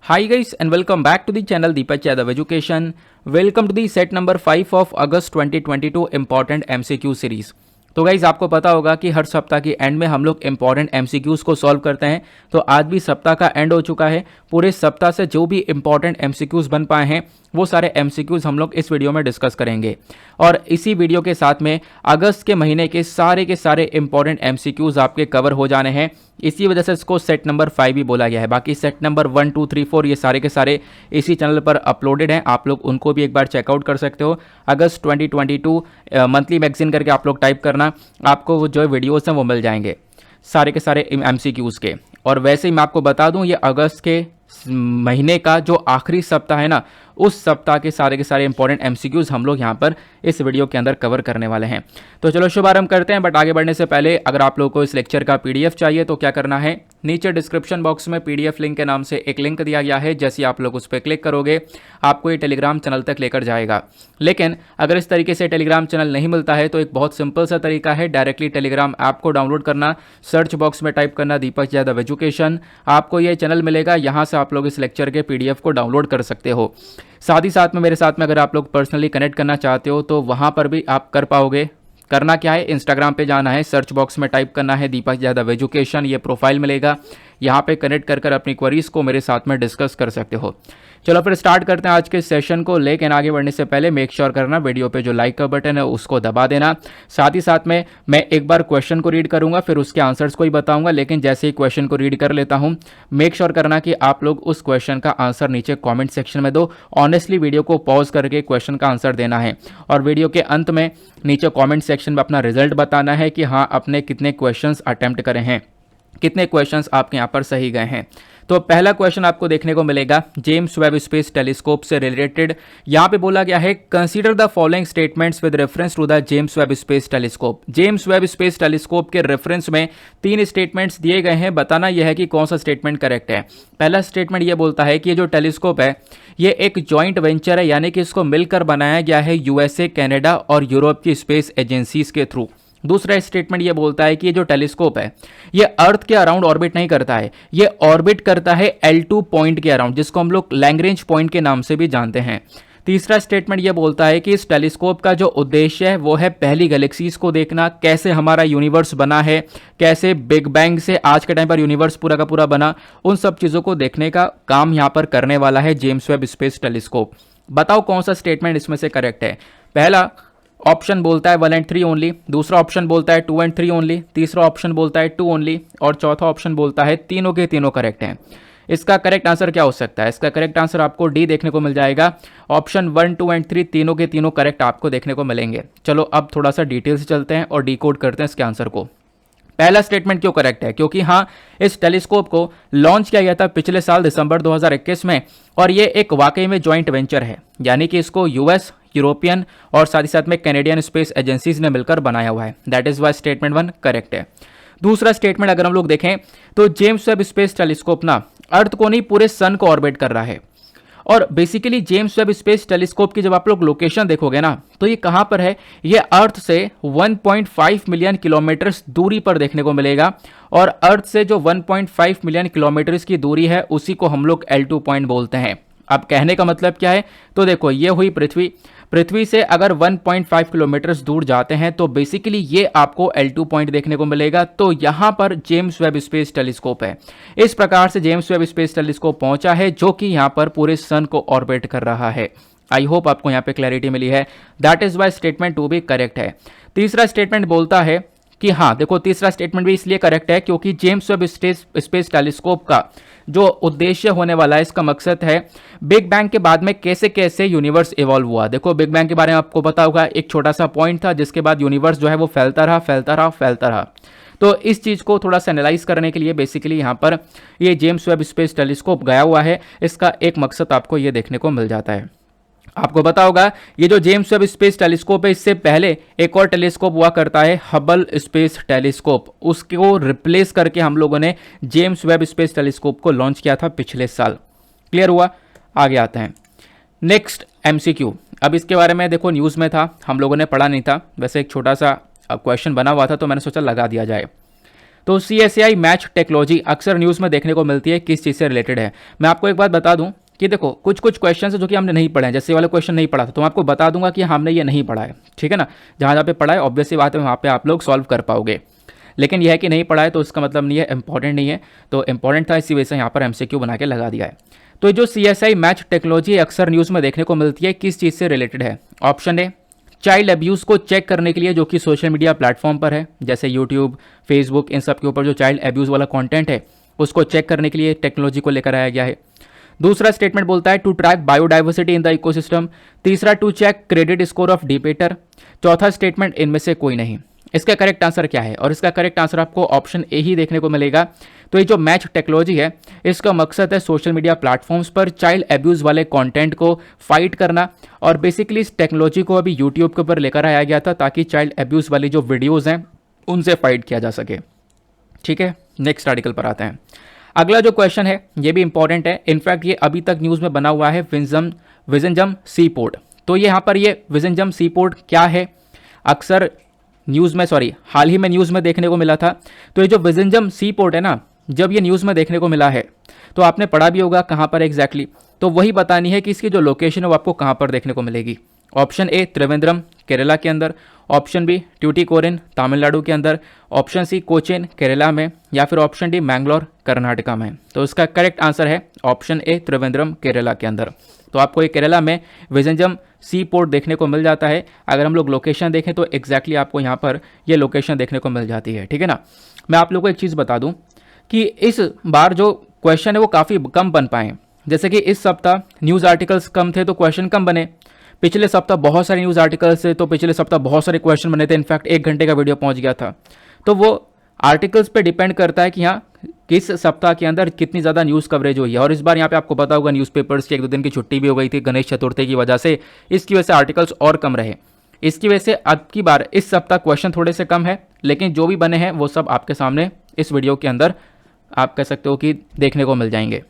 Hi guys and welcome back to the channel Deepak Yadav Education. Welcome to the set number 5 of August 2022 important MCQ series. तो guys आपको पता होगा कि हर सप्ताह के and में हम लोग इंपॉर्टेंट एमसीक्यूज को सॉल्व करते हैं। तो आज भी सप्ताह का एंड हो चुका है। पूरे सप्ताह से जो भी इंपॉर्टेंट एमसीक्यूज बन पाए हैं वो सारे एमसीक्यूज हम लोग इस वीडियो में डिस्कस करेंगे। और इसी वीडियो के साथ में अगस्त के महीने के सारे इंपॉर्टेंट एमसीक्यूज आपके कवर हो जाने हैं। इसी वजह से इसको सेट नंबर 5 भी बोला गया है। बाकी सेट नंबर 1, 2, 3, 4 ये सारे के सारे इसी चैनल पर अपलोडेड हैं। आप लोग उनको भी एक बार चेकआउट कर सकते हो। अगस्त 2022 मंथली मैगजीन करके आप लोग टाइप करना, आपको वो जो वीडियोस हैं वो मिल जाएंगे सारे के सारे एमसीक्यूज के। और वैसे ही मैं आपको बता दूं, ये अगस्त के महीने का जो आखिरी सप्ताह है ना, उस सप्ताह के सारे इंपॉर्टेंट एमसीक्यूज हम लोग यहाँ पर इस वीडियो के अंदर कवर करने वाले हैं। तो चलो शुभारंभ करते हैं। बट आगे बढ़ने से पहले अगर आप लोगों को इस लेक्चर का पीडीएफ चाहिए तो क्या करना है, नीचे डिस्क्रिप्शन बॉक्स में पीडीएफ लिंक के नाम से एक लिंक दिया गया है। जैसे ही आप लोग उस पर क्लिक करोगे आपको ये टेलीग्राम चैनल तक लेकर जाएगा। लेकिन अगर इस तरीके से टेलीग्राम चैनल नहीं मिलता है तो एक बहुत सिंपल सा तरीका है, डायरेक्टली टेलीग्राम ऐप को डाउनलोड करना, सर्च बॉक्स में टाइप करना दीपक यादव एजुकेशन, आपको ये चैनल मिलेगा। यहाँ से आप लोग इस लेक्चर के पीडीएफ को डाउनलोड कर सकते हो। साथ ही साथ में मेरे साथ में अगर आप लोग पर्सनली कनेक्ट करना चाहते हो तो वहाँ पर भी आप कर पाओगे। करना क्या है, इंस्टाग्राम पे जाना है, सर्च बॉक्स में टाइप करना है दीपक यादव एजुकेशन, ये प्रोफाइल मिलेगा। यहाँ पे कनेक्ट कर अपनी क्वेरीज को मेरे साथ में डिस्कस कर सकते हो। चलो फिर स्टार्ट करते हैं आज के सेशन को। लेकिन आगे बढ़ने से पहले मेक श्योर करना वीडियो पे जो लाइक का बटन है उसको दबा देना। साथ ही साथ में मैं एक बार क्वेश्चन को रीड करूंगा, फिर उसके आंसर्स को ही बताऊंगा। लेकिन जैसे ही क्वेश्चन को रीड कर लेता हूं, मेक श्योर करना कि आप लोग उस क्वेश्चन का आंसर नीचे कॉमेंट सेक्शन में दो। ऑनेस्टली वीडियो को पॉज करके क्वेश्चन का आंसर देना है और वीडियो के अंत में नीचे कॉमेंट सेक्शन में अपना रिजल्ट बताना है कि हाँ आपने कितने क्वेश्चंस अटेम्प्ट करे हैं, कितने क्वेश्चंस आपके यहाँ पर सही गए हैं। तो पहला क्वेश्चन आपको देखने को मिलेगा जेम्स वेब स्पेस टेलीस्कोप से रिलेटेड। यहाँ पे बोला गया है consider the following statements with reference to the James Webb Space Telescope. James Webb Space Telescope के रेफरेंस में 3 स्टेटमेंट्स दिए गए हैं। बताना यह है कि कौन सा स्टेटमेंट करेक्ट है। पहला स्टेटमेंट ये बोलता है कि ये जो टेलीस्कोप है ये एक जॉइंट वेंचर है, यानी कि इसको मिलकर बनाया गया है यूएसए, कनाडा और यूरोप की स्पेस एजेंसीज के थ्रू। दूसरा स्टेटमेंट ये बोलता है कि ये जो टेलीस्कोप है ये अर्थ के अराउंड ऑर्बिट नहीं करता है, ये ऑर्बिट करता है L2 पॉइंट के अराउंड, जिसको हम लोग लैग्रेंज पॉइंट के नाम से भी जानते हैं। तीसरा स्टेटमेंट ये बोलता है कि इस टेलीस्कोप का जो उद्देश्य है वो है पहली गैलेक्सीज को देखना, कैसे हमारा यूनिवर्स बना है, कैसे बिग बैंग से आज के टाइम पर यूनिवर्स पूरा का पूरा बना, उन सब चीज़ों को देखने का काम यहाँ पर करने वाला है जेम्स वेब स्पेस टेलीस्कोप। बताओ कौन सा स्टेटमेंट इसमें से करेक्ट है। पहला ऑप्शन बोलता है 1 and 3 ओनली, दूसरा ऑप्शन बोलता है 2 and 3 ओनली, तीसरा ऑप्शन बोलता है 2 ओनली और चौथा ऑप्शन बोलता है तीनों के तीनों करेक्ट हैं। इसका करेक्ट आंसर क्या हो सकता है? इसका करेक्ट आंसर आपको डी देखने को मिल जाएगा। ऑप्शन 1, 2 and 3 तीनों के तीनों करेक्ट आपको देखने को मिलेंगे। चलो अब थोड़ा सा डिटेल से चलते हैं और डिकोड करते हैं इसके आंसर को। पहला स्टेटमेंट क्यों करेक्ट है? क्योंकि हाँ इस टेलीस्कोप को लॉन्च किया गया था पिछले साल दिसंबर 2021 में और ये एक वाकई में जॉइंट वेंचर है, यानी कि इसको यूएस, यूरोपियन और साथ ही साथ में कैनेडियन स्पेस एजेंसीज ने मिलकर बनाया हुआ है। That is Y statement 1 correct है। दूसरा स्टेटमेंट अगर हम लोग देखें तो जेम्स वेब स्पेस टेलीस्कोप ना अर्थ को नहीं पूरे सन को ऑर्बिट कर रहा है। और basically James Webb Space telescope की जब आप लोग लोकेशन देखोगे ना तो ये कहां पर है, ये अर्थ से 1.5 मिलियन किलोमीटर्स दूरी पर देखने को मिलेगा। और अर्थ से जो 1.5 मिलियन किलोमीटर्स की दूरी है उसी को हम लोग L2 पॉइंट बोलते हैं। अब कहने का मतलब क्या है, तो देखो ये हुई पृथ्वी से अगर 1.5 किलोमीटर्स दूर जाते हैं तो बेसिकली ये आपको L2 पॉइंट देखने को मिलेगा। तो यहाँ पर जेम्स वेब स्पेस टेलीस्कोप है। इस प्रकार से जेम्स वेब स्पेस टेलीस्कोप पहुंचा है जो कि यहाँ पर पूरे सन को ऑर्बिट कर रहा है। आई होप आपको यहाँ पे क्लैरिटी मिली है। दैट इज वाई स्टेटमेंट 2 भी करेक्ट है। तीसरा स्टेटमेंट बोलता है कि हाँ देखो, तीसरा स्टेटमेंट भी इसलिए करेक्ट है क्योंकि जेम्स वेब स्पेस टेलीस्कोप का जो उद्देश्य होने वाला है, इसका मकसद है बिग बैंग के बाद में कैसे कैसे यूनिवर्स इवॉल्व हुआ। देखो बिग बैंग के बारे में आपको पता होगा, एक छोटा सा पॉइंट था जिसके बाद यूनिवर्स जो है वो फैलता रहा। तो इस चीज़ को थोड़ा सा एनालाइज करने के लिए बेसिकली यहाँ पर ये जेम्स वेब स्पेस टेलीस्कोप गया हुआ है। इसका एक मकसद आपको ये देखने को मिल जाता है। आपको पता होगा ये जो जेम्स वेब स्पेस टेलीस्कोप है इससे पहले एक और टेलीस्कोप हुआ करता है हबल स्पेस टेलीस्कोप, उसको रिप्लेस करके हम लोगों ने जेम्स वेब स्पेस टेलीस्कोप को लॉन्च किया था पिछले साल। क्लियर हुआ? आगे आते हैं नेक्स्ट एमसीक्यू। अब इसके बारे में देखो न्यूज़ में था, हम लोगों ने पढ़ा नहीं था, वैसे एक छोटा सा क्वेश्चन बना हुआ था तो मैंने सोचा लगा दिया जाए। तो CSAI मैच टेक्नोलॉजी अक्सर न्यूज़ में देखने को मिलती है, किस चीज़ से रिलेटेड है। मैं आपको एक बात बता दूं कि देखो कुछ कुछ क्वेश्चन है जो कि हमने नहीं पढ़े हैं, जैसे वाला क्वेश्चन नहीं पढ़ा था तो मैं आपको बता दूंगा कि हमने ये नहीं पढ़ा है, ठीक है ना। जहाँ जहाँ पे पढ़ा है ऑब्वियस सी बात है वहाँ पे आप लोग सॉल्व कर पाओगे, लेकिन यह है कि नहीं पढ़ा है तो इसका मतलब नहीं है इंपॉर्टेंट नहीं है। तो इंपॉर्टेंट था, इसी वजह से यहाँ पर MCQ बना के लगा दिया है। तो जो CSI मैच टेक्नोलॉजी अक्सर न्यूज़ में देखने को मिलती है, किस चीज़ से रिलेटेड है? ऑप्शन ए, चाइल्ड अब्यूज़ को चेक करने के लिए, जो कि सोशल मीडिया प्लेटफॉर्म पर है, जैसे यूट्यूब, फेसबुक, इन सब के ऊपर जो चाइल्ड अब्यूज़ वाला कंटेंट है उसको चेक करने के लिए टेक्नोलॉजी को लेकर आया गया है। दूसरा स्टेटमेंट बोलता है to track biodiversity in the ecosystem. तीसरा, to check credit score of debater. चौथा स्टेटमेंट, इनमें से कोई नहीं। इसका करेक्ट आंसर क्या है? और इसका करेक्ट आंसर आपको ऑप्शन ए ही देखने को मिलेगा। तो ये जो मैच टेक्नोलॉजी है इसका मकसद है सोशल मीडिया प्लेटफॉर्म्स पर चाइल्ड अब्यूज़ वाले कंटेंट को फाइट करना, और बेसिकली इस टेक्नोलॉजी को अभी यूट्यूब के ऊपर लेकर आया गया था ताकि चाइल्ड अब्यूज़ वाली जो वीडियोज़ हैं उनसे फाइट किया जा सके, ठीक है। नेक्स्ट आर्टिकल पर आते हैं। अगला जो क्वेश्चन है ये भी इंपॉर्टेंट है, इनफैक्ट ये अभी तक न्यूज़ में बना हुआ है, विजनजम सी पोर्ट। तो ये यहाँ पर ये विजनजम सी पोर्ट क्या है, अक्सर न्यूज़ में हाल ही में न्यूज़ में देखने को मिला था। तो ये जो विजनजम सी पोर्ट है ना, जब ये न्यूज़ में देखने को मिला है तो आपने पढ़ा भी होगा कहाँ पर एग्जैक्टली, तो वही बतानी है कि इसकी जो लोकेशन है वो आपको कहाँ पर देखने को मिलेगी। ऑप्शन ए, त्रिवेंद्रम केरला के अंदर। ऑप्शन बी, ट्यूटिकोरिन तमिलनाडु के अंदर। ऑप्शन सी, कोचीन केरला में। या फिर ऑप्शन डी, मैंगलोर कर्नाटका में। तो इसका करेक्ट आंसर है ऑप्शन ए, त्रिवेंद्रम केरला के अंदर। तो आपको ये केरला में विजनजम सी पोर्ट देखने को मिल जाता है। अगर हम लोग लोकेशन देखें तो एग्जैक्टली आपको यहाँ पर ये लोकेशन देखने को मिल जाती है, ठीक है ना। मैं आप लोगों को एक चीज़ बता दूँ कि इस बार जो क्वेश्चन है वो काफ़ी कम बन पाए। जैसे कि इस सप्ताह न्यूज़ आर्टिकल्स कम थे तो क्वेश्चन कम बने। पिछले सप्ताह बहुत सारे न्यूज़ आर्टिकल्स थे तो पिछले सप्ताह बहुत सारे क्वेश्चन बने थे, इनफैक्ट 1 घंटे का वीडियो पहुंच गया था। तो वो आर्टिकल्स पे डिपेंड करता है कि हाँ किस सप्ताह के अंदर कितनी ज़्यादा न्यूज़ कवरेज हुई है। और इस बार यहाँ पे आपको पता होगा न्यूज़पेपर्स की 1-2 दिन की छुट्टी भी हो गई थी गणेश चतुर्थी की वजह से, इसकी वजह से आर्टिकल्स और कम रहे। इसकी वजह से अब की बार इस सप्ताह क्वेश्चन थोड़े से कम है, लेकिन जो भी बने हैं वो सब आपके सामने इस वीडियो के अंदर आप कह सकते हो कि देखने को मिल जाएंगे।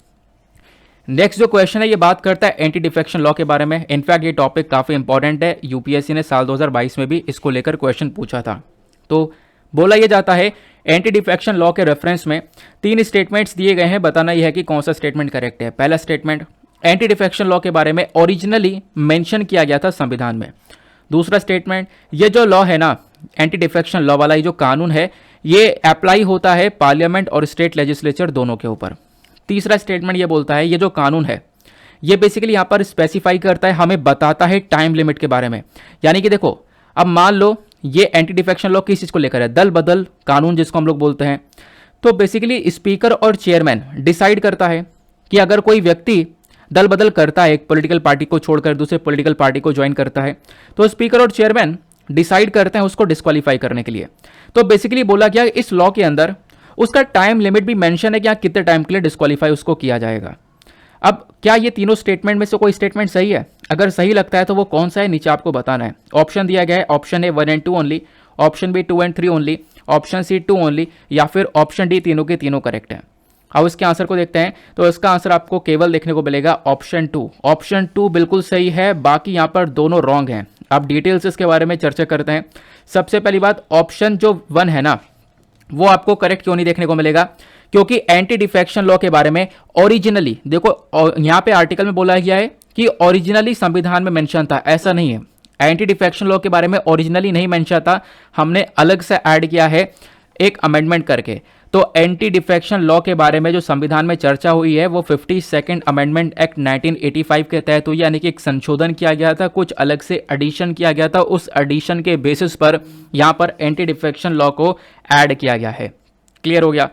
नेक्स्ट जो क्वेश्चन है ये बात करता है एंटी डिफेक्शन लॉ के बारे में। इनफैक्ट ये टॉपिक काफ़ी इंपॉर्टेंट है, यूपीएससी ने साल 2022 में भी इसको लेकर क्वेश्चन पूछा था। तो बोला ये जाता है एंटी डिफेक्शन लॉ के रेफरेंस में 3 स्टेटमेंट्स दिए गए हैं, बताना यह है कि कौन सा स्टेटमेंट करेक्ट है। पहला स्टेटमेंट, एंटी डिफेक्शन लॉ के बारे में ओरिजिनली मेंशन किया गया था संविधान में। दूसरा स्टेटमेंट, ये जो लॉ है ना एंटी डिफेक्शन लॉ वाला, ये जो कानून है ये अप्लाई होता है पार्लियामेंट और स्टेट लेजिस्लेचर दोनों के ऊपर। तीसरा स्टेटमेंट ये बोलता है ये जो कानून है ये बेसिकली यहाँ पर स्पेसिफाई करता है, हमें बताता है टाइम लिमिट के बारे में। यानी कि देखो अब मान लो ये एंटी डिफेक्शन लॉ किस चीज़ को लेकर है, दल बदल कानून जिसको हम लोग बोलते हैं। तो बेसिकली स्पीकर और चेयरमैन डिसाइड करता है कि अगर कोई व्यक्ति दल बदल करता है, एक पॉलिटिकल पार्टी को छोड़कर दूसरे पॉलिटिकल पार्टी को ज्वाइन करता है, तो स्पीकर और चेयरमैन डिसाइड करते हैं उसको डिस्क्वालीफाई करने के लिए। तो बेसिकली बोला गया इस लॉ के अंदर उसका टाइम लिमिट भी मेंशन है कि कितने टाइम के लिए डिस्क्वालीफाई उसको किया जाएगा। अब क्या ये तीनों स्टेटमेंट में से कोई स्टेटमेंट सही है? अगर सही लगता है तो वो कौन सा है नीचे आपको बताना है। ऑप्शन दिया गया है, option A 1 and 2 only, option B 2 and 3 only, option C 2 only, या फिर ऑप्शन डी तीनों के तीनों करेक्ट है। अब इसके आंसर को देखते हैं तो इसका आंसर आपको केवल देखने को मिलेगा ऑप्शन 2। ऑप्शन 2 बिल्कुल सही है, बाकी यहाँ पर दोनों रॉन्ग हैं। अब डिटेल्स इसके बारे में चर्चा करते हैं। सबसे पहली बात, ऑप्शन जो 1 है ना वो आपको करेक्ट क्यों नहीं देखने को मिलेगा? क्योंकि एंटी डिफेक्शन लॉ के बारे में ओरिजिनली देखो यहाँ पे आर्टिकल में बोला गया है कि ओरिजिनली संविधान में मेंशन था, ऐसा नहीं है। एंटी डिफेक्शन लॉ के बारे में ओरिजिनली नहीं मेंशन था, हमने अलग से ऐड किया है एक अमेंडमेंट करके। तो एंटी डिफेक्शन लॉ के बारे में जो संविधान में चर्चा हुई है वो 52nd अमेंडमेंट एक्ट 1985 के तहत हुई, यानी कि एक संशोधन किया गया था, कुछ अलग से एडिशन किया गया था। उस एडिशन के बेसिस पर यहाँ पर एंटी डिफेक्शन लॉ को ऐड किया गया है। क्लियर हो गया?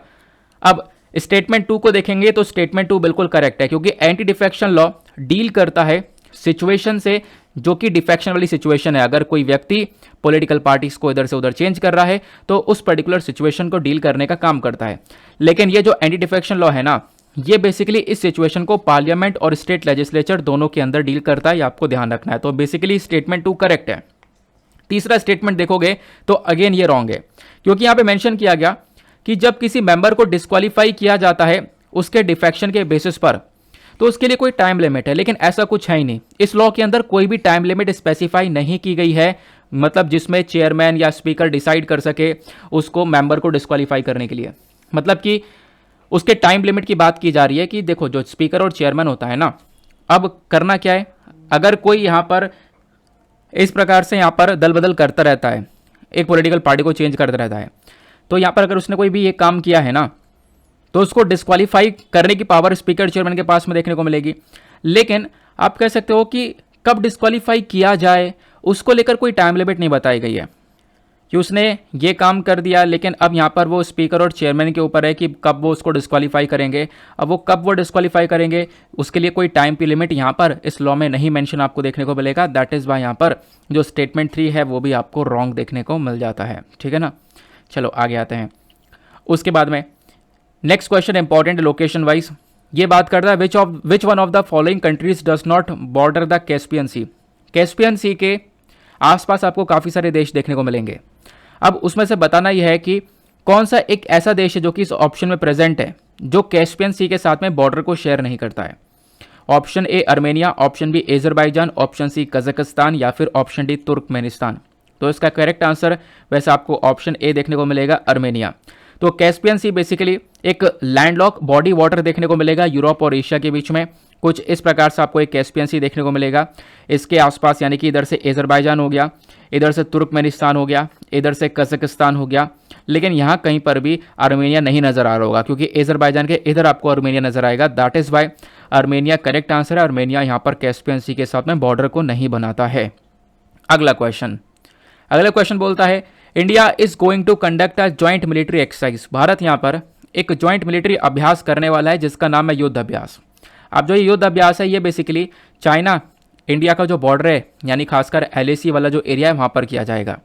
अब स्टेटमेंट 2 को देखेंगे तो स्टेटमेंट 2 बिल्कुल करेक्ट है, क्योंकि एंटी डिफेक्शन लॉ डील करता है सिचुएशन से जो कि डिफेक्शन वाली सिचुएशन है। अगर कोई व्यक्ति पॉलिटिकल पार्टीज को इधर से उधर चेंज कर रहा है तो उस पर्टिकुलर सिचुएशन को डील करने का काम करता है। लेकिन ये जो एंटी डिफेक्शन लॉ है ना ये बेसिकली इस सिचुएशन को पार्लियामेंट और स्टेट लेजिस्लेचर दोनों के अंदर डील करता है, ये आपको ध्यान रखना है। तो बेसिकली स्टेटमेंट 2 करेक्ट है। तीसरा स्टेटमेंट देखोगे तो अगेन ये रॉन्ग है, क्योंकि यहाँ पे मेंशन किया गया कि जब किसी मेंबर को डिस्क्वालीफाई किया जाता है उसके डिफेक्शन के बेसिस पर, तो उसके लिए कोई टाइम लिमिट है, लेकिन ऐसा कुछ है ही नहीं। इस लॉ के अंदर कोई भी टाइम लिमिट स्पेसिफाई नहीं की गई है, मतलब जिसमें चेयरमैन या स्पीकर डिसाइड कर सके उसको मेंबर को डिस्क्वालीफाई करने के लिए। मतलब कि उसके टाइम लिमिट की बात की जा रही है कि देखो जो स्पीकर और चेयरमैन होता है ना, अब करना क्या है, अगर कोई यहाँ पर इस प्रकार से यहाँ पर दल बदल करता रहता है, एक पॉलिटिकल पार्टी को चेंज करता रहता है, तो यहाँ पर अगर उसने कोई भी ये काम किया है ना, तो उसको डिस्क्वालीफाई करने की पावर स्पीकर चेयरमैन के पास में देखने को मिलेगी। लेकिन आप कह सकते हो कि कब डिस्क्वालीफाई किया जाए उसको लेकर कोई टाइम लिमिट नहीं बताई गई है कि उसने ये काम कर दिया, लेकिन अब यहाँ पर वो स्पीकर और चेयरमैन के ऊपर है कि कब वो उसको डिस्क्वालीफाई करेंगे। अब वो कब वो डिस्क्वालीफाई करेंगे उसके लिए कोई टाइम की लिमिट यहाँ पर इस लॉ में नहीं मेंशन आपको देखने को मिलेगा। दैट इज़ वाई यहाँ पर जो स्टेटमेंट 3 है वो भी आपको रॉन्ग देखने को मिल जाता है, ठीक है ना। चलो आगे आते हैं। उसके बाद में next question important location wise ये बात करता है which one of the following countries does not border the Caspian sea. Caspian sea के आसपास आपको काफ़ी सारे देश देखने को मिलेंगे। अब उसमें से बताना यह है कि कौन सा एक ऐसा देश है जो कि इस ऑप्शन में प्रेजेंट है जो कैस्पियन सी के साथ में बॉर्डर को शेयर नहीं करता है। Option A Armenia, option B Azerbaijan, option C Kazakhstan या फिर ऑप्शन डी तुर्कमेनिस्तान। तो इसका करेक्ट आंसर वैसे आपको ऑप्शन ए देखने को मिलेगा, अर्मेनिया। तो कैस्पियन सी बेसिकली एक लैंडलॉक बॉडी वाटर देखने को मिलेगा यूरोप और एशिया के बीच में। कुछ इस प्रकार से आपको एक कैस्पियन सी देखने को मिलेगा। इसके आसपास यानी कि इधर से अजरबैजान हो गया, इधर से तुर्कमेनिस्तान हो गया, इधर से कजाकिस्तान हो गया, लेकिन यहाँ कहीं पर भी आर्मेनिया नहीं नजर आ रहा होगा क्योंकि अजरबैजान के इधर आपको आर्मेनिया नजर आएगा। That is why Armenia correct answer है। आर्मेनिया यहाँ पर कैस्पियन सी के साथ में बॉर्डर को नहीं बनाता है। अगला क्वेश्चन बोलता है India is going to conduct a joint military exercise. Bharat यहाँ पर एक ज्वाइंट मिलिट्री अभ्यास करने वाला है जिसका नाम है युद्ध अभ्यास। अब जो ये युद्ध अभ्यास है ये बेसिकली चाइना इंडिया का जो बॉर्डर है यानी खासकर LAC वाला जो एरिया है वहां पर किया जाएगा।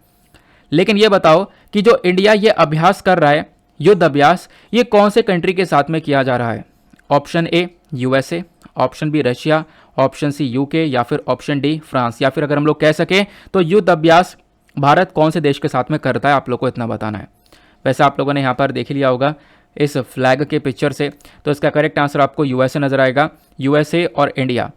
लेकिन ये बताओ कि जो इंडिया ये अभ्यास कर रहा है युद्ध अभ्यास, ये कौन से कंट्री के साथ में किया जा रहा है। Option A USA, option B Russia, option C UK या फिर ऑप्शन डी फ्रांस। या फिर अगर हम लोग कह सकें तो युद्ध अभ्यास भारत कौन से देश के साथ में करता है, आप लोग को इतना बताना है। वैसे आप लोगों ने यहाँ पर देख लिया होगा इस फ्लैग के पिक्चर से, तो इसका करेक्ट आंसर आपको USA नजर आएगा। USA और इंडिया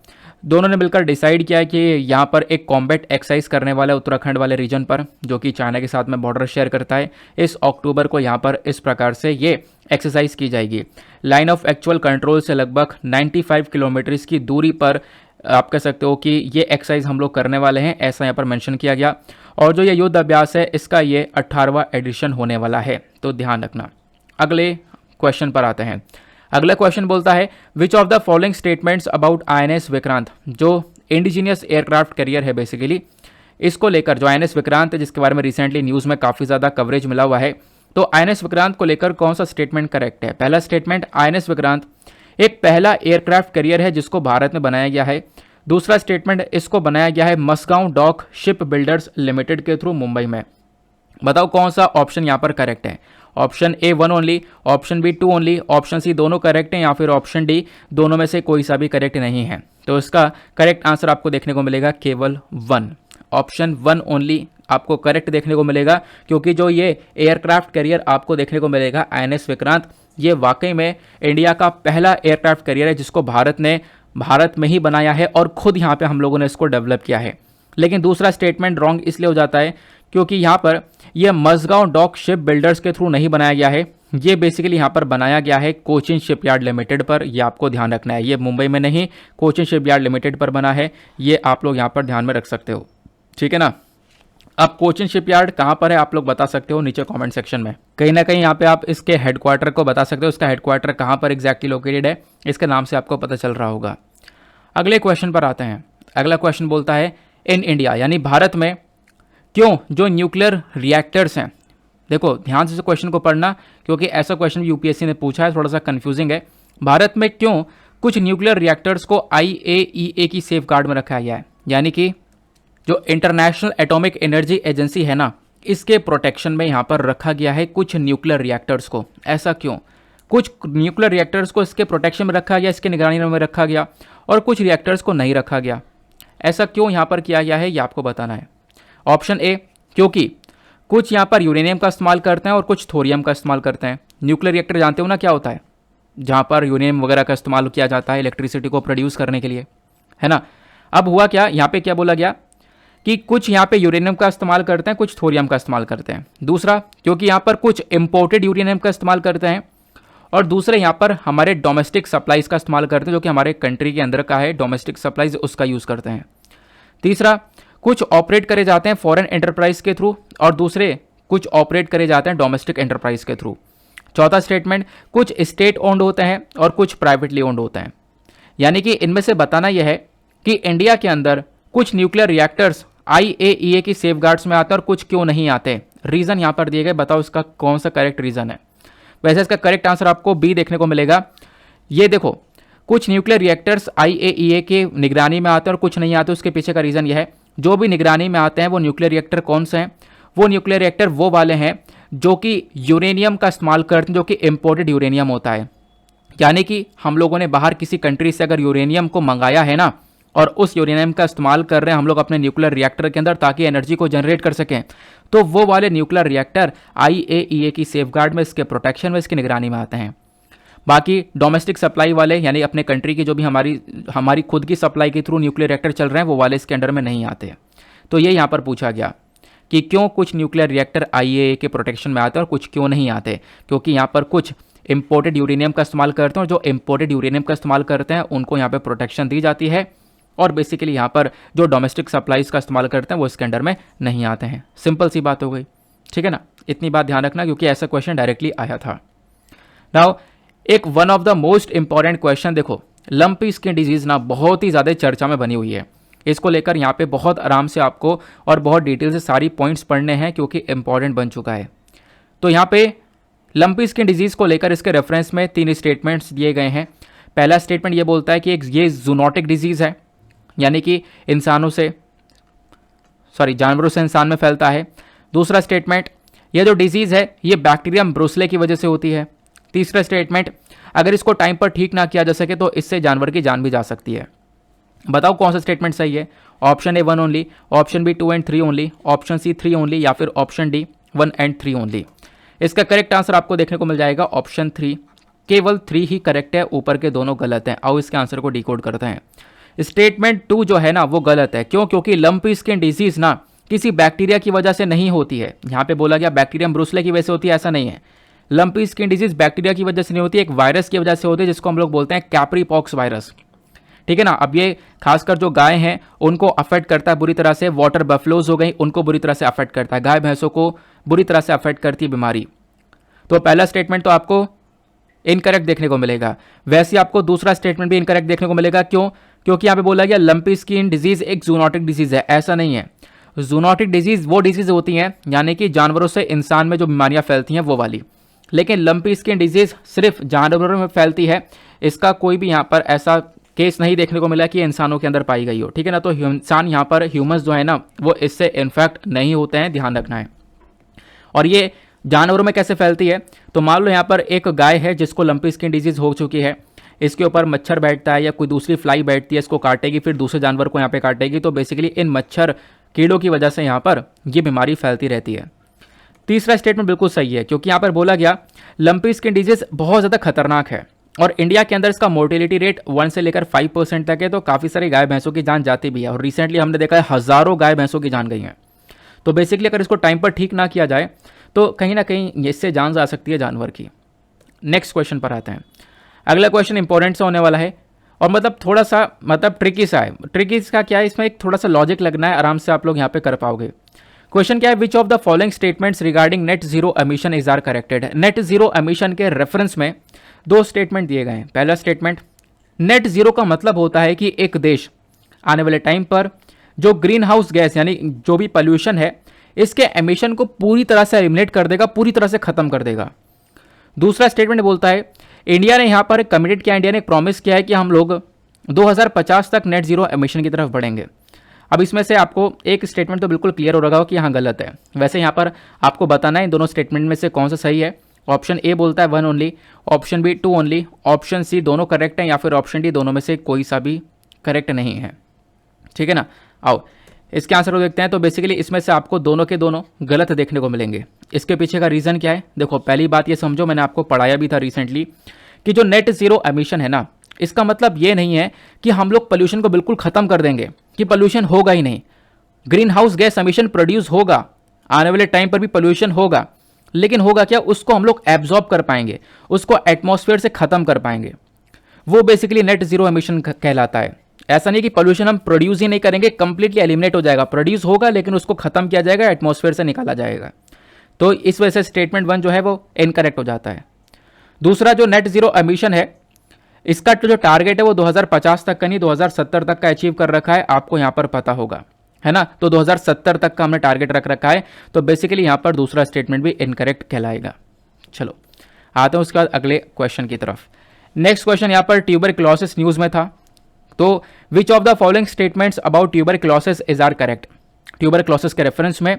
दोनों ने मिलकर डिसाइड किया कि यहाँ पर एक कॉम्बैट एक्सरसाइज करने वाला है उत्तराखंड वाले रीजन पर जो कि चाइना के साथ में बॉर्डर शेयर करता है। इस अक्टूबर को यहाँ पर इस प्रकार से ये एक्सरसाइज की जाएगी। लाइन ऑफ एक्चुअल कंट्रोल से लगभग 95 किलोमीटर की दूरी पर आप कह सकते हो कि ये एक्सरसाइज हम लोग करने वाले हैं, ऐसा यहाँ पर मेंशन किया गया। और जो ये युद्ध अभ्यास है इसका ये 18वां एडिशन होने वाला है, तो ध्यान रखना। अगले क्वेश्चन पर आते हैं। अगला क्वेश्चन बोलता है which of the following statements about INS Vikrant, जो इंडिजीनियस एयरक्राफ्ट कैरियर है बेसिकली, इसको लेकर जो INS विक्रांत है जिसके बारे में रिसेंटली न्यूज़ में काफ़ी ज़्यादा कवरेज मिला हुआ है, तो INS विक्रांत को लेकर कौन सा स्टेटमेंट करेक्ट है। पहला स्टेटमेंट INS विक्रांत एक पहला एयरक्राफ्ट कैरियर है जिसको भारत में बनाया गया है। दूसरा स्टेटमेंट इसको बनाया गया है Mazagon dock ship builders limited के थ्रू मुंबई में। बताओ कौन सा ऑप्शन यहाँ पर करेक्ट है। Option A 1 only, option B 2 only, option C दोनों करेक्ट हैं या फिर ऑप्शन डी दोनों में से कोई सा भी करेक्ट नहीं है। तो इसका करेक्ट आंसर आपको देखने को मिलेगा केवल 1, ऑप्शन 1 ओनली आपको करेक्ट देखने को मिलेगा, क्योंकि जो ये एयरक्राफ्ट कैरियर आपको देखने को मिलेगा INS विक्रांत, ये वाकई में इंडिया का पहला एयरक्राफ्ट कैरियर है जिसको भारत ने भारत में ही बनाया है और खुद यहाँ पे हम लोगों ने इसको डेवलप किया है। लेकिन दूसरा स्टेटमेंट रॉन्ग इसलिए हो जाता है क्योंकि यहाँ पर यह मस्गांव डॉक शिप बिल्डर्स के थ्रू नहीं बनाया गया है, ये बेसिकली यहाँ पर बनाया गया है कोचिन शिपयार्ड लिमिटेड पर। ये आपको ध्यान रखना है, ये मुंबई में नहीं कोचिन शिपयार्ड लिमिटेड पर बना है, ये आप लोग यहाँ पर ध्यान में रख सकते हो, ठीक है ना। अब कोचिन शिपयार्ड कहाँ पर है आप लोग बता सकते हो नीचे कमेंट सेक्शन में, कहीं ना कहीं यहाँ पे आप इसके हेडक्वार्टर को बता सकते हो, इसका हेडक्वार्टर कहाँ पर एग्जैक्टली लोकेटेड है इसके नाम से आपको पता चल रहा होगा। अगले क्वेश्चन पर आते हैं। अगला क्वेश्चन बोलता है इन इंडिया यानी भारत में क्यों जो न्यूक्लियर रिएक्टर्स हैं, देखो ध्यान से क्वेश्चन को पढ़ना क्योंकि ऐसा क्वेश्चन UPSC ने पूछा है, थोड़ा सा कंफ्यूजिंग है। भारत में क्यों कुछ न्यूक्लियर रिएक्टर्स को IAEA की सेफ गार्ड में रखा गया है, यानी कि जो इंटरनेशनल एटॉमिक एनर्जी एजेंसी है ना, इसके प्रोटेक्शन में यहाँ पर रखा गया है कुछ न्यूक्लियर रिएक्टर्स को। ऐसा क्यों, कुछ न्यूक्लियर रिएक्टर्स को इसके प्रोटेक्शन में रखा गया, इसके निगरानी में रखा गया, और कुछ रिएक्टर्स को नहीं रखा गया, ऐसा क्यों यहाँ पर किया गया है ये आपको बताना है। ऑप्शन ए क्योंकि कुछ यहाँ पर यूरेनियम का इस्तेमाल करते हैं और कुछ थोरियम का इस्तेमाल करते हैं। न्यूक्लियर रिएक्टर जानते हो ना क्या होता है, जहाँ पर यूरेनियम वगैरह का इस्तेमाल किया जाता है इलेक्ट्रिसिटी को प्रोड्यूस करने के लिए, है ना। अब हुआ क्या, यहाँ पे क्या बोला गया कि कुछ यहाँ पे यूरेनियम का इस्तेमाल करते हैं, कुछ थोरियम का इस्तेमाल करते हैं। दूसरा, क्योंकि यहाँ पर कुछ इंपोर्टेड यूरेनियम का इस्तेमाल करते हैं, और दूसरे यहाँ पर हमारे डोमेस्टिक सप्लाईज का इस्तेमाल करते हैं, जो कि हमारे कंट्री के अंदर का है डोमेस्टिक सप्लाईज, उसका यूज़ करते हैं। तीसरा, कुछ ऑपरेट करे जाते हैं फॉरेन एंटरप्राइज के थ्रू, और दूसरे कुछ ऑपरेट करे जाते हैं डोमेस्टिक एंटरप्राइज के थ्रू। चौथा स्टेटमेंट, कुछ स्टेट ओन्ड होते हैं और कुछ प्राइवेटली ओन्ड होते हैं। यानी कि इनमें से बताना यह है कि इंडिया के अंदर कुछ न्यूक्लियर रिएक्टर्स IAEA की सेफगार्ड्स में आते हैं और कुछ क्यों नहीं आते। रीज़न यहाँ पर दिए गए, बताओ इसका कौन सा करेक्ट रीज़न है। वैसे इसका करेक्ट आंसर आपको बी देखने को मिलेगा। ये देखो, कुछ न्यूक्लियर रिएक्टर्स IAEA के निगरानी में आते हैं और कुछ नहीं आते। उसके पीछे का रीज़न यह है, जो भी निगरानी में आते हैं वो न्यूक्लियर रिएक्टर कौन से हैं, वो न्यूक्लियर रिएक्टर वो वाले हैं जो कि यूरेनियम का इस्तेमाल करते हैं, जो कि इम्पोर्टेड यूरेनियम होता है। यानी कि हम लोगों ने बाहर किसी कंट्री से अगर यूरेनियम को मंगाया है ना, और उस यूरेनियम का इस्तेमाल कर रहे हैं हम लोग अपने न्यूक्लियर रिएक्टर के अंदर ताकि एनर्जी को जनरेट कर सकें, तो वो वाले न्यूक्लियर रिएक्टर IAEA की सेफगार्ड में, इसके प्रोटेक्शन में, इसकी निगरानी में आते हैं। बाकी डोमेस्टिक सप्लाई वाले, यानी अपने कंट्री की जो भी हमारी खुद की सप्लाई के थ्रू न्यूक्लियर रिएक्टर चल रहे हैं, वो वाले इसके अंडर में नहीं आते। तो ये यहाँ पर पूछा गया कि क्यों कुछ न्यूक्लियर रिएक्टर IAEA के प्रोटेक्शन में आते हैं और कुछ क्यों नहीं आते। क्योंकि यहाँ पर कुछ इंपोर्टेड यूरेनियम का इस्तेमाल करते हैं, और जो इंपोर्टेड यूरेनियम का इस्तेमाल करते हैं उनको यहाँ पे प्रोटेक्शन दी जाती है, और बेसिकली यहाँ पर जो डोमेस्टिक सप्लाईज का इस्तेमाल करते हैं वो इसके अंडर में नहीं आते हैं। सिंपल सी बात हो गई, ठीक है ना। इतनी बात ध्यान रखना क्योंकि ऐसा क्वेश्चन डायरेक्टली आया था। नाउ एक one of the most important question देखो, लंपी स्किन डिजीज ना बहुत ही ज़्यादा चर्चा में बनी हुई है। इसको लेकर यहाँ पे बहुत आराम से आपको और बहुत डिटेल से सारी पॉइंट्स पढ़ने हैं क्योंकि इंपॉर्टेंट बन चुका है। तो यहाँ पे लंपी स्किन डिजीज़ को लेकर इसके रेफरेंस में 3 स्टेटमेंट्स दिए गए हैं। पहला स्टेटमेंट ये बोलता है कि ये जूनोटिक डिजीज़ है, यानी कि जानवरों से इंसान में फैलता है। दूसरा स्टेटमेंट, ये जो डिजीज़ है ये बैक्टीरियम ब्रुसले की वजह से होती है। तीसरा स्टेटमेंट, अगर इसको टाइम पर ठीक ना किया जा सके तो इससे जानवर की जान भी जा सकती है। बताओ कौन सा स्टेटमेंट सही है। Option A 1 only, option B 2 and 3 only, option C 3 only, या फिर ऑप्शन डी 1 एंड 3 ओनली। इसका करेक्ट आंसर आपको देखने को मिल जाएगा ऑप्शन 3। केवल 3 ही करेक्ट है, ऊपर के दोनों गलत हैं। आओ इसके आंसर को डिकोड करते हैं। स्टेटमेंट 2 जो है ना वो गलत है। क्यों? क्योंकि लंपी स्किन डिजीज ना किसी बैक्टीरिया की वजह से नहीं होती है। यहाँ पे बोला गया बैक्टीरियम ब्रुसले की वजह से होती है, ऐसा नहीं है। लंपी स्किन डिजीज बैक्टीरिया की वजह से नहीं होती, एक वायरस की वजह से होती है जिसको हम लोग बोलते हैं कैप्री पॉक्स वायरस, ठीक है ना। अब ये खासकर जो गाय हैं उनको अफेक्ट करता है बुरी तरह से। वाटर बफलोज हो गई, उनको बुरी तरह से अफेक्ट करता है। गाय भैंसों को बुरी तरह से अफेक्ट करती है बीमारी। तो पहला स्टेटमेंट तो आपको इनकरेक्ट देखने को मिलेगा। वैसे आपको दूसरा स्टेटमेंट भी इनकरेक्ट देखने को मिलेगा। क्यों? क्योंकि यहाँ पे बोला गया लंपी स्किन डिजीज एक जूनोटिक डिजीज है, ऐसा नहीं है। जूनोटिक डिजीज वो डिजीज होती हैं यानी कि जानवरों से इंसान में जो बीमारियां फैलती हैं वो वाली, लेकिन लंपी स्किन डिजीज सिर्फ जानवरों में फैलती है। इसका कोई भी यहाँ पर ऐसा केस नहीं देखने को मिला कि इंसानों के अंदर पाई गई हो, ठीक है ना। तो इंसान यहाँ पर ह्यूमंस जो है ना वो इससे इन्फेक्ट नहीं होते हैं, ध्यान रखना है। और ये जानवरों में कैसे फैलती है, तो मान लो यहाँ पर एक गाय है जिसको लंपी स्किन डिजीज हो चुकी है, इसके ऊपर मच्छर बैठता है या कोई दूसरी फ्लाई बैठती है, इसको काटेगी, फिर दूसरे जानवर को यहाँ पे काटेगी, तो बेसिकली इन मच्छर कीड़ों की वजह से यहाँ पर ये बीमारी फैलती रहती है। तीसरा स्टेटमेंट बिल्कुल सही है क्योंकि यहाँ पर बोला गया लंपी स्किन डिजीज बहुत ज़्यादा खतरनाक है और इंडिया के अंदर इसका मोर्टेलिटी रेट 1 से लेकर 5% तक है, तो काफ़ी सारी गाय भैंसों की जान जाती भी है। और रिसेंटली हमने देखा है हज़ारों गाय भैंसों की जान गई हैं। तो बेसिकली अगर इसको टाइम पर ठीक ना किया जाए तो कहीं ना कहीं इससे जान जा सकती है जानवर की। नेक्स्ट क्वेश्चन पर आते हैं। अगला क्वेश्चन इंपॉर्टेंट सा होने वाला है और मतलब थोड़ा सा ट्रिकी सा है। ट्रिकी का क्या है, इसमें एक थोड़ा सा लॉजिक लगना है, आराम से आप लोग यहाँ पे कर पाओगे। क्वेश्चन क्या है, which of the following statements regarding net zero emission is are corrected. Net zero emission के रेफरेंस में 2 स्टेटमेंट दिए गए हैं। पहला स्टेटमेंट, नेट जीरो का मतलब होता है कि एक देश आने वाले टाइम पर जो ग्रीन हाउस गैस यानी जो भी पॉल्यूशन है इसके एमिशन को पूरी तरह से एलिमिनेट कर देगा, पूरी तरह से खत्म कर देगा। दूसरा स्टेटमेंट बोलता है इंडिया ने यहाँ पर कमिटेड किया, इंडिया ने प्रॉमिस किया है कि हम लोग 2050 तक नेट जीरो एमिशन की तरफ बढ़ेंगे। अब इसमें से आपको एक स्टेटमेंट तो बिल्कुल क्लियर हो रहा होगा कि यहाँ गलत है। वैसे यहाँ पर आपको बताना है इन दोनों स्टेटमेंट में से कौन सा सही है। ऑप्शन ए बोलता है 1 only, option B 2 only, option C दोनों करेक्ट हैं, या फिर ऑप्शन डी दोनों में से कोई सा भी करेक्ट नहीं है, ठीक है ना। आओ इसके आंसर को देखते हैं। तो बेसिकली इसमें से आपको दोनों के दोनों गलत देखने को मिलेंगे। इसके पीछे का रीज़न क्या है, देखो पहली बात ये समझो, मैंने आपको पढ़ाया भी था रिसेंटली कि जो नेट जीरो एमिशन है ना, इसका मतलब ये नहीं है कि हम लोग पोल्यूशन को बिल्कुल खत्म कर देंगे, कि पोल्यूशन होगा ही नहीं। Green house gas emission produce होगा, आने वाले टाइम पर भी पोल्यूशन होगा, लेकिन होगा क्या, उसको हम लोग एब्जॉर्ब कर पाएंगे, उसको एटमॉस्फेयर से खत्म कर पाएंगे। वो बेसिकली नेट जीरो एमिशन कहलाता है। ऐसा नहीं कि पोल्यूशन हम प्रोड्यूस ही नहीं करेंगे, कंप्लीटली एलिमिनेट हो जाएगा, प्रोड्यूस होगा लेकिन उसको खत्म किया जाएगा, एटमॉस्फेयर से निकाला जाएगा। तो इस वजह से स्टेटमेंट 1 जो है वो इनकरेक्ट हो जाता है। दूसरा जो नेट जीरो एमिशन है, इसका जो टारगेट है वो 2050 तक का नहीं 2070 तक का अचीव कर रखा है, आपको यहां पर पता होगा, है ना। तो 2070 तक का हमने टारगेट रख रखा है, तो बेसिकली यहां पर दूसरा स्टेटमेंट भी इनकरेक्ट कहलाएगा। चलो आते हैं उसके बाद अगले क्वेश्चन की तरफ। नेक्स्ट क्वेश्चन यहां पर ट्यूबरक्लोसिस न्यूज में था, तो which of the following statements about tuberculosis is are correct. Tuberculosis के रेफरेंस में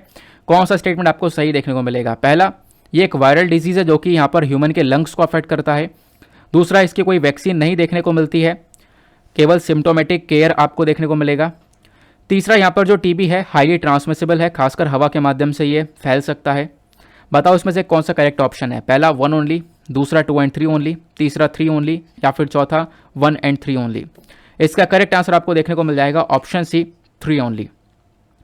कौन सा स्टेटमेंट आपको सही देखने को मिलेगा। पहला, ये एक वायरल डिजीज है जो कि यहां पर ह्यूमन के लंग्स को अफेक्ट करता है। दूसरा, इसकी कोई वैक्सीन नहीं देखने को मिलती है, केवल सिम्टोमेटिक केयर आपको देखने को मिलेगा। तीसरा, यहां पर जो टीबी है हाईली ट्रांसमिसिबल है, खासकर हवा के माध्यम से ये फैल सकता है। बताओ इसमें से कौन सा करेक्ट ऑप्शन है। पहला 1 ओनली, दूसरा 2 and 3 ओनली, तीसरा 3 ओनली, या फिर चौथा 1 and 3 ओनली। इसका करेक्ट आंसर आपको देखने को मिल जाएगा ऑप्शन सी 3 ओनली।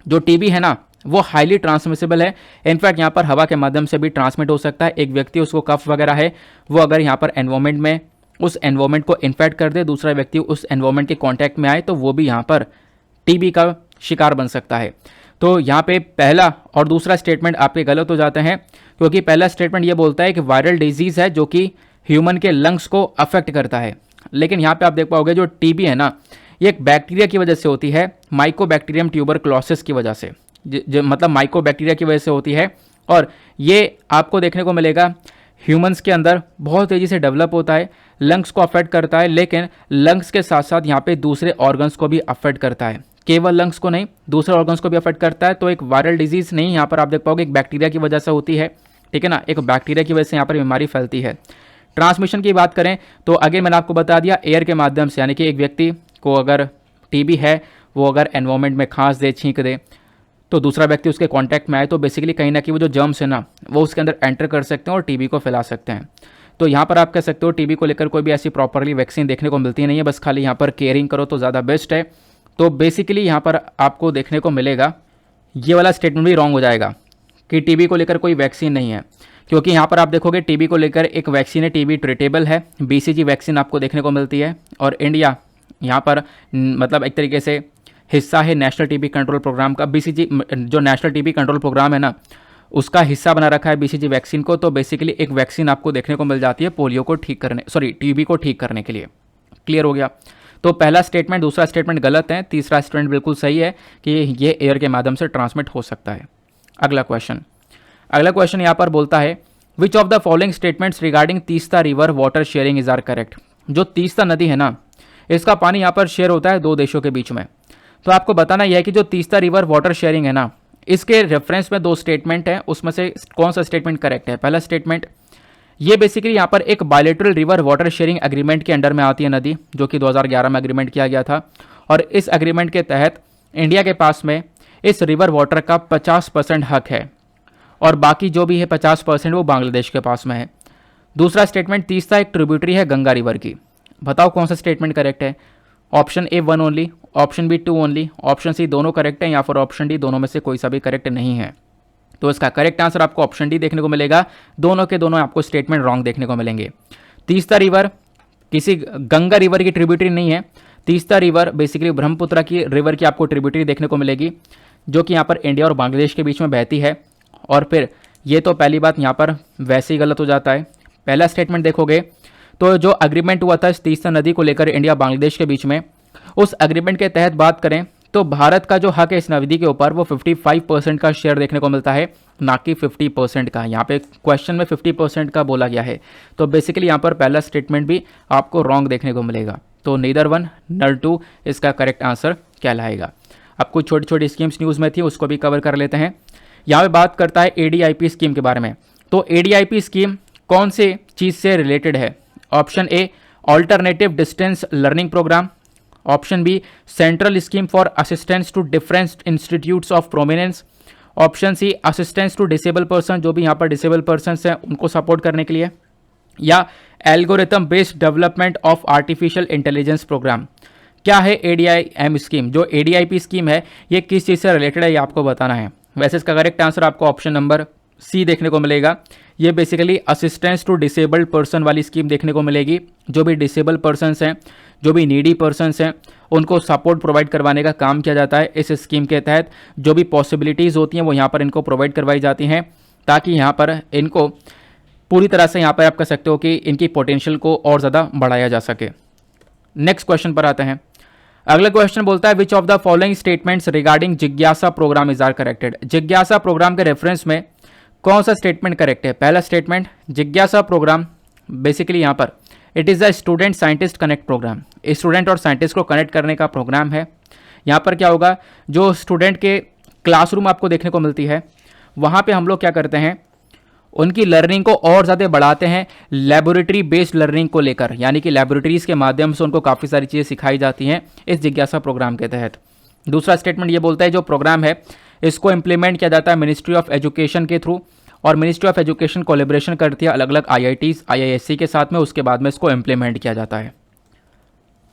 जो टीबी है ना वो हाईली ट्रांसमिसिबल है, इनफैक्ट यहाँ पर हवा के माध्यम से भी ट्रांसमिट हो सकता है। एक व्यक्ति उसको कफ वगैरह है, वो अगर यहाँ पर एनवायरमेंट में उस एनवायरमेंट को इन्फेक्ट कर दे, दूसरा व्यक्ति उस एनवायरमेंट के कांटेक्ट में आए, तो वो भी यहाँ पर टीबी का शिकार बन सकता है। तो यहाँ पे पहला और दूसरा स्टेटमेंट आपके गलत हो जाते हैं, क्योंकि पहला स्टेटमेंट ये बोलता है कि वायरल डिजीज है जो कि ह्यूमन के लंग्स को अफेक्ट करता है, लेकिन यहाँ पे आप देख पाओगे जो टीबी है ना ये एक बैक्टीरिया की वजह से होती है, माइकोबैक्टीरियम ट्यूबरक्लोसिस की वजह से, मतलब माइकोबैक्टीरिया की वजह से होती है, और ये आपको देखने को मिलेगा ह्यूमंस के अंदर बहुत तेज़ी से डेवलप होता है, लंग्स को अफेक्ट करता है, लेकिन लंग्स के साथ साथ यहाँ पे दूसरे ऑर्गन्स को भी अफेक्ट करता है, केवल लंग्स को नहीं दूसरे ऑर्गन्स को भी अफेक्ट करता है। तो एक वायरल डिजीज नहीं, यहाँ पर आप देख पाओगे एक बैक्टीरिया की वजह से होती है, ठीक है ना, एक बैक्टीरिया की वजह से यहाँ पर बीमारी फैलती है। ट्रांसमिशन की बात करें तो अगेन मैंने आपको बता दिया एयर के माध्यम से, यानी कि एक व्यक्ति को अगर टीबी है वो अगर एनवायरमेंट में खांस दे, छींक दे, तो दूसरा व्यक्ति उसके कांटेक्ट में आए, तो बेसिकली कहीं ना कहीं वो जो जर्म्स है ना वो उसके अंदर एंटर कर सकते हैं और टीबी को फैला सकते हैं। तो यहाँ पर आप कह सकते हो टीबी को लेकर कोई भी ऐसी प्रॉपरली वैक्सीन देखने को मिलती नहीं है, बस खाली यहाँ पर केयरिंग करो तो ज़्यादा बेस्ट है। तो बेसिकली यहाँ पर आपको देखने को मिलेगा ये वाला स्टेटमेंट भी रॉन्ग हो जाएगा कि टीबी को लेकर कोई वैक्सीन नहीं है, क्योंकि यहाँ पर आप देखोगे टीबी को लेकर एक वैक्सीन है, टीबी ट्रीटेबल है, बीसीजी वैक्सीन आपको देखने को मिलती है, और इंडिया यहाँ पर मतलब एक तरीके से हिस्सा है नेशनल टीबी कंट्रोल प्रोग्राम का। बीसीजी जो नेशनल टीबी कंट्रोल प्रोग्राम है ना उसका हिस्सा बना रखा है बीसीजी वैक्सीन को, तो बेसिकली एक वैक्सीन आपको देखने को मिल जाती है पोलियो को ठीक करने, टीबी को ठीक करने के लिए। क्लियर हो गया। तो पहला स्टेटमेंट दूसरा स्टेटमेंट गलत है, तीसरा स्टेटमेंट बिल्कुल सही है कि ये एयर के माध्यम से ट्रांसमिट हो सकता है। अगला क्वेश्चन यहाँ पर बोलता है which of the following statements regarding Teesta river water sharing is are correct. जो तीस्ता नदी है ना इसका पानी यहाँ पर शेयर होता है 2 देशों के बीच में, तो आपको बताना यह है कि जो तीस्ता रिवर वाटर शेयरिंग है ना इसके रेफरेंस में 2 स्टेटमेंट है, उसमें से कौन सा स्टेटमेंट करेक्ट है। पहला स्टेटमेंट ये बेसिकली यहाँ पर एक bilateral river water sharing agreement के अंडर में आती है नदी, जो कि 2011 में एग्रीमेंट किया गया था, और इस एग्रीमेंट के तहत इंडिया के पास में इस रिवर वाटर का 50% हक है, और बाकी जो भी है 50% वो बांग्लादेश के पास में है। दूसरा स्टेटमेंट तीस्ता एक ट्रिब्यूटरी है गंगा रिवर की। बताओ कौन सा स्टेटमेंट करेक्ट है। Option A 1 only, option B 2 only, option C दोनों करेक्ट है, या फिर ऑप्शन डी दोनों में से कोई सा भी करेक्ट नहीं है। तो इसका करेक्ट आंसर आपको ऑप्शन डी देखने को मिलेगा, दोनों के दोनों आपको स्टेटमेंट रॉन्ग देखने को मिलेंगे। तीस्ता रिवर किसी गंगा रिवर की ट्रिब्यूटरी नहीं है, तीस्ता रिवर बेसिकली ब्रह्मपुत्र की रिवर की आपको ट्रिब्यूटरी देखने को मिलेगी, जो कि यहाँ पर इंडिया और बांग्लादेश के बीच में बहती है। और फिर ये तो पहली बात यहाँ पर वैसे ही गलत हो जाता है। पहला स्टेटमेंट देखोगे तो जो अग्रीमेंट हुआ था इस तीस्ता नदी को लेकर इंडिया बांग्लादेश के बीच में, उस अग्रीमेंट के तहत बात करें तो भारत का जो हक है इस नदी के ऊपर वो 55% का शेयर देखने को मिलता है, ना कि 50% का। यहाँ पे क्वेश्चन में 50% का बोला गया है, तो बेसिकली यहाँ पर पहला स्टेटमेंट भी आपको रॉन्ग देखने को मिलेगा। तो नीदर 1 नर 2 इसका करेक्ट आंसर कहलाएगा। अब कुछ छोटी छोटी स्कीम्स न्यूज़ में थी उसको भी कवर कर लेते हैं। यहाँ पे बात करता है ADIP स्कीम के बारे में। तो ADIP स्कीम कौन से चीज़ से रिलेटेड है। Option A alternative distance learning programme, option B central scheme for assistance to different institutes of prominence, option C assistance to disable person, जो भी यहाँ पर डिसेबल पर्सन हैं उनको सपोर्ट करने के लिए, या algorithm based development of artificial intelligence programme. क्या है ADIM स्कीम? जो ADIP स्कीम है ये किस चीज़ से रिलेटेड है ये आपको बताना है। वैसे इसका करेक्ट आंसर आपको ऑप्शन नंबर सी देखने को मिलेगा। ये basically assistance to disabled person वाली स्कीम देखने को मिलेगी। जो भी डिसेबल पर्सनस हैं, जो भी नीडी पर्सनस हैं, उनको सपोर्ट प्रोवाइड करवाने का काम किया जाता है इस स्कीम के तहत। जो भी पॉसिबिलिटीज़ होती हैं वो यहाँ पर इनको प्रोवाइड करवाई जाती हैं ताकि यहाँ पर इनको पूरी तरह से यहाँ पर आप कह सकते हो कि इनकी पोटेंशियल को और ज़्यादा बढ़ाया जा सके। नेक्स्ट क्वेश्चन पर आते हैं। अगला क्वेश्चन बोलता है which of the following statements regarding जिज्ञासा प्रोग्राम इज आर करेक्टेड। जिज्ञासा प्रोग्राम के रेफरेंस में कौन सा स्टेटमेंट करेक्ट है? पहला स्टेटमेंट, जिज्ञासा प्रोग्राम बेसिकली यहाँ पर it is the student scientist connect programme. Student और साइंटिस्ट को कनेक्ट करने का प्रोग्राम है। यहाँ पर क्या होगा, जो स्टूडेंट के क्लासरूम आपको देखने को मिलती है वहाँ पे हम लोग क्या करते हैं, उनकी लर्निंग को और ज़्यादा बढ़ाते हैं लेबोरेटरी बेस्ड लर्निंग को लेकर, यानी कि लेबोरेटरीज के माध्यम से उनको काफ़ी सारी चीज़ें सिखाई जाती हैं इस जिज्ञासा प्रोग्राम के तहत। दूसरा स्टेटमेंट ये बोलता है जो प्रोग्राम है इसको इम्प्लीमेंट किया जाता है मिनिस्ट्री ऑफ एजुकेशन के थ्रू, और मिनिस्ट्री ऑफ एजुकेशन कोलेब्रेशन करती है अलग अलग IITs IISc के साथ में, उसके बाद में इसको इम्प्लीमेंट किया जाता है।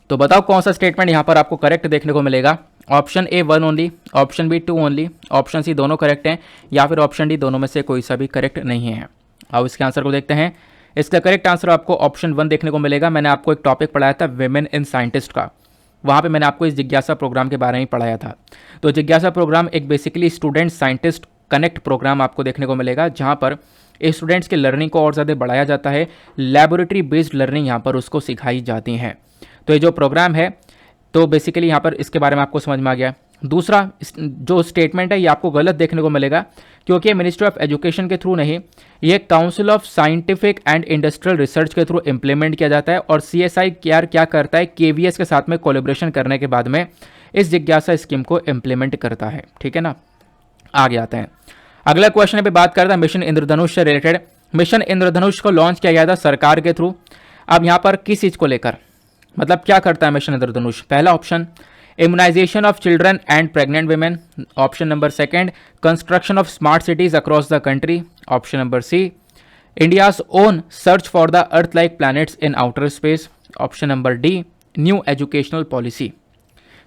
तो बताओ कौन सा स्टेटमेंट यहाँ पर आपको करेक्ट देखने को मिलेगा? Option A 1 only, option B 2 only, option C दोनों करेक्ट हैं, या फिर ऑप्शन डी दोनों में से कोई सा भी करेक्ट नहीं है। अब इसके आंसर को देखते हैं। इसका करेक्ट आंसर आपको ऑप्शन 1 देखने को मिलेगा। मैंने आपको एक टॉपिक पढ़ाया था विमेन इन साइंटिस्ट का, वहाँ पे मैंने आपको इस जिज्ञासा प्रोग्राम के बारे में पढ़ाया था। तो जिज्ञासा प्रोग्राम एक basically student scientist connect programme आपको देखने को मिलेगा, जहाँ पर स्टूडेंट्स के लर्निंग को और ज़्यादा बढ़ाया जाता है, लेबोरेटरी बेस्ड लर्निंग यहाँ पर उसको सिखाई जाती हैं। तो ये जो प्रोग्राम है तो बेसिकली यहाँ पर इसके बारे में आपको समझ में आ गया। दूसरा जो स्टेटमेंट है ये आपको गलत देखने को मिलेगा, क्योंकि ये मिनिस्ट्री ऑफ एजुकेशन के थ्रू नहीं, ये council of scientific and industrial research के थ्रू इम्प्लीमेंट किया जाता है। और CSI क्या करता है, KVS के साथ में कोलेब्रेशन करने के बाद में इस जिज्ञासा स्कीम को इम्प्लीमेंट करता है। ठीक है ना, आगे आते हैं। अगला क्वेश्चन पे बात करता है मिशन इंद्रधनुष से रिलेटेड। मिशन इंद्रधनुष को लॉन्च किया गया था सरकार के थ्रू। अब यहाँ पर किस चीज़ को लेकर, मतलब क्या करता है मिशन इंद्रधनुष? पहला option immunisation of children and pregnant women, option number second construction of smart cities across the country, option number C India's own search for the earth like planets in outer space, option number D new educational policy.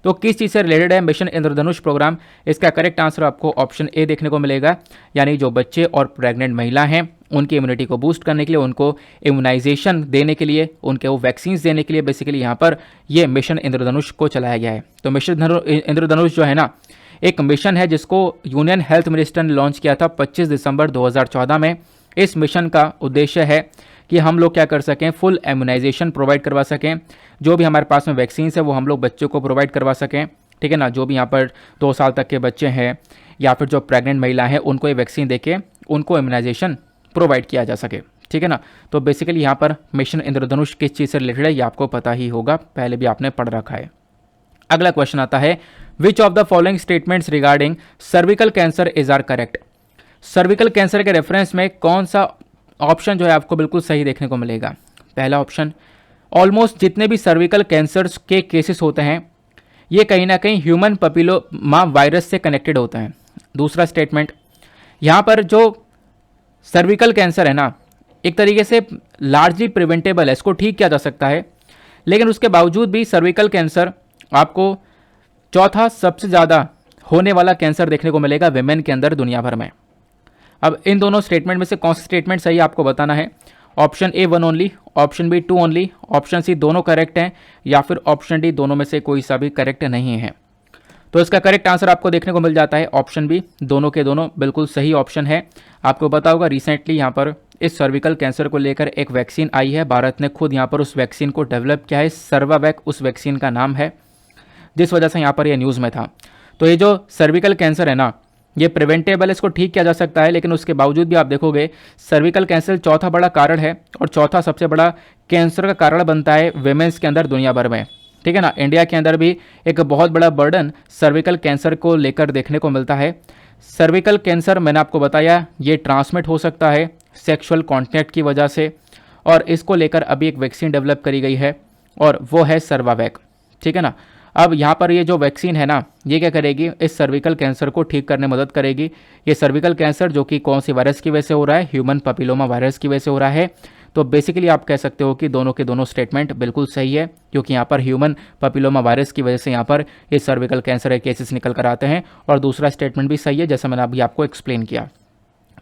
तो किस चीज़ से related है mission Indradhanush programme? इसका correct answer आपको option A देखने को मिलेगा, यानी जो बच्चे और प्रेग्नेंट महिला हैं उनकी इम्यूनिटी को बूस्ट करने के लिए, उनको इम्यूनाइजेशन देने के लिए, उनके वो वैक्सीन्स देने के लिए बेसिकली यहाँ पर ये मिशन इंद्रधनुष को चलाया गया है। तो मिशन इंद्रधनुष जो है ना, एक मिशन है जिसको यूनियन हेल्थ मिनिस्टर ने लॉन्च किया था 25 दिसंबर 2014 में। इस मिशन का उद्देश्य है कि हम लोग क्या कर सकें, फुल इम्यूनाइजेशन प्रोवाइड करवा सकें, जो भी हमारे पास में वैक्सीन्स है वो हम लोग बच्चों को प्रोवाइड करवा सकें। ठीक है ना, जो भी यहाँ पर 2 साल तक के बच्चे हैं या फिर जो प्रेग्नेंट महिला हैं उनको ये वैक्सीन देके उनको इम्यूनाइजेशन प्रोवाइड किया जा सके। ठीक है ना, तो बेसिकली यहाँ पर मिशन इंद्रधनुष किस चीज़ से रिलेटेड है ये आपको पता ही होगा, पहले भी आपने पढ़ रखा है। अगला क्वेश्चन आता है which of the following statements regarding cervical cancer is are correct. Cervical cancer के रेफरेंस में कौन सा ऑप्शन जो है आपको बिल्कुल सही देखने को मिलेगा? पहला ऑप्शन ऑलमोस्ट जितने भी सर्विकल कैंसर्स के केसेस होते हैं ये कहीं ना कहीं ह्यूमन पपिलोमा वायरस से कनेक्टेड होते हैं। दूसरा स्टेटमेंट, यहाँ पर जो सर्विकल कैंसर है ना एक तरीके से लार्जली प्रिवेंटेबल है, इसको ठीक किया जा सकता है, लेकिन उसके बावजूद भी सर्विकल कैंसर आपको चौथा सबसे ज़्यादा होने वाला कैंसर देखने को मिलेगा विमेन के अंदर दुनिया भर में। अब इन दोनों स्टेटमेंट में से कौन सा स्टेटमेंट सही आपको बताना है। Option A 1 only, option B 2 only, option C दोनों करेक्ट हैं, या फिर ऑप्शन डी दोनों में से कोई सा भी करेक्ट नहीं है। तो इसका करेक्ट आंसर आपको देखने को मिल जाता है ऑप्शन बी, दोनों के दोनों बिल्कुल सही ऑप्शन है। आपको पता होगा रिसेंटली यहाँ पर इस सर्विकल कैंसर को लेकर एक वैक्सीन आई है, भारत ने खुद यहाँ पर उस वैक्सीन को डेवलप किया है, सर्वावैक उस वैक्सीन का नाम है, जिस वजह से यहाँ पर यह न्यूज़ में था। तो ये जो सर्विकल कैंसर है ना ये प्रिवेंटेबल, इसको ठीक किया जा सकता है, लेकिन उसके बावजूद भी आप देखोगे सर्विकल कैंसर चौथा बड़ा कारण है और चौथा सबसे बड़ा कैंसर का कारण बनता है विमेंस के अंदर दुनिया भर में। ठीक है ना, इंडिया के अंदर भी एक बहुत बड़ा बर्डन सर्विकल कैंसर को लेकर देखने को मिलता है। सर्विकल कैंसर मैंने आपको बताया ये ट्रांसमिट हो सकता है सेक्सुअल कॉन्टैक्ट की वजह से, और इसको लेकर अभी एक वैक्सीन डेवलप करी गई है और वो है सर्वावैक। ठीक है ना, अब यहाँ पर ये जो वैक्सीन है ना ये क्या करेगी, इस सर्विकल कैंसर को ठीक करने में मदद करेगी। ये सर्विकल कैंसर जो कि कौन सी वायरस की वजह से हो रहा है, ह्यूमन पपिलोमा वायरस की वजह से हो रहा है। तो बेसिकली आप कह सकते हो कि दोनों के दोनों स्टेटमेंट बिल्कुल सही है, क्योंकि यहाँ पर ह्यूमन पपिलोमा वायरस की वजह से यहाँ पर ये सर्विकल कैंसर के केसेस निकल कर आते हैं। और दूसरा स्टेटमेंट भी सही है, जैसा मैंने अभी आपको एक्सप्लेन किया।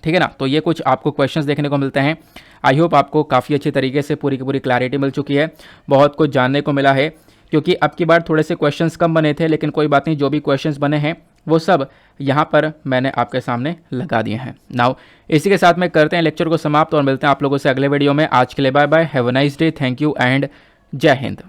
ठीक है ना। तो ये कुछ आपको क्वेश्चंस देखने को मिलते हैं। आई होप आपको काफ़ी अच्छी तरीके से पूरी की पूरी क्लैरिटी मिल चुकी है, बहुत कुछ जानने को मिला है, क्योंकि अब की बार थोड़े से क्वेश्चंस कम बने थे, लेकिन कोई बात नहीं, जो भी क्वेश्चंस बने हैं वो सब यहाँ पर मैंने आपके सामने लगा दिए हैं। नाउ इसी के साथ में करते हैं लेक्चर को समाप्त और मिलते हैं आप लोगों से अगले वीडियो में। आज के लिए bye bye, have a nice day, thank you and Jai Hind.